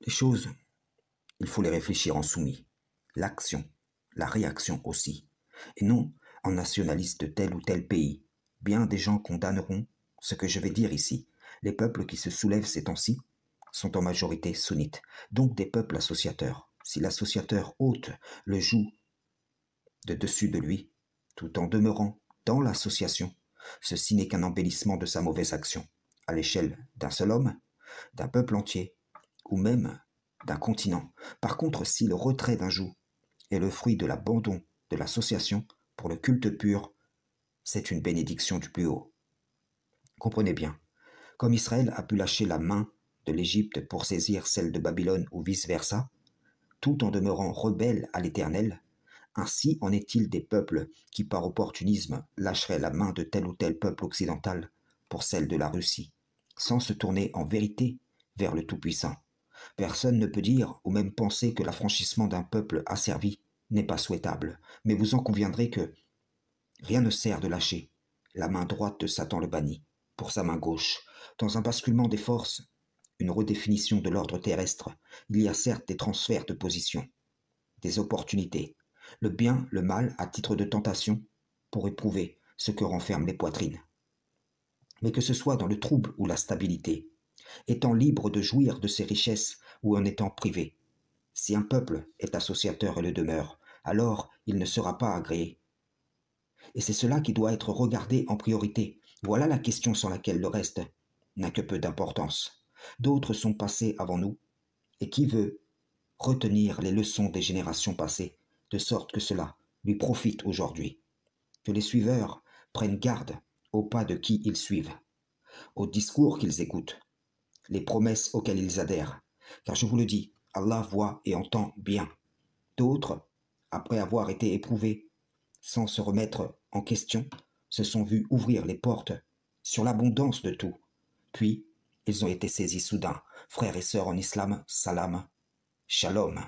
Les choses, il faut les réfléchir en soumis. L'action, la réaction aussi. Et non en nationaliste de tel ou tel pays. Bien des gens condamneront ce que je vais dire ici. Les peuples qui se soulèvent ces temps-ci sont en majorité sunnites, donc des peuples associateurs. Si l'associateur ôte le joug de dessus de lui, tout en demeurant dans l'association, ceci n'est qu'un embellissement de sa mauvaise action, à l'échelle d'un seul homme, d'un peuple entier, ou même d'un continent. Par contre, si le retrait d'un joug est le fruit de l'abandon de l'association pour le culte pur, c'est une bénédiction du plus haut. Comprenez bien, comme Israël a pu lâcher la main de l'Égypte pour saisir celle de Babylone ou vice-versa, tout en demeurant rebelles à l'Éternel, ainsi en est-il des peuples qui par opportunisme lâcheraient la main de tel ou tel peuple occidental pour celle de la Russie, sans se tourner en vérité vers le Tout-Puissant. Personne ne peut dire ou même penser que l'affranchissement d'un peuple asservi n'est pas souhaitable, mais vous en conviendrez que rien ne sert de lâcher la main droite de Satan le banni pour sa main gauche. Dans un basculement des forces, une redéfinition de l'ordre terrestre, il y a certes des transferts de position, des opportunités, le bien, le mal à titre de tentation pour éprouver ce que renferment les poitrines. Mais que ce soit dans le trouble ou la stabilité, étant libre de jouir de ses richesses ou en étant privé, si un peuple est associateur et le demeure, alors il ne sera pas agréé. Et c'est cela qui doit être regardé en priorité. Voilà la question sans laquelle le reste n'a que peu d'importance. D'autres sont passés avant nous, et qui veut retenir les leçons des générations passées, de sorte que cela lui profite aujourd'hui. Que les suiveurs prennent garde aux pas de qui ils suivent, aux discours qu'ils écoutent, les promesses auxquelles ils adhèrent. Car je vous le dis, Allah voit et entend bien. D'autres, après avoir été éprouvés, sans se remettre en question, se sont vus ouvrir les portes sur l'abondance de tout. Puis, ils ont été saisis soudain. Frères et sœurs en islam, salam, shalom.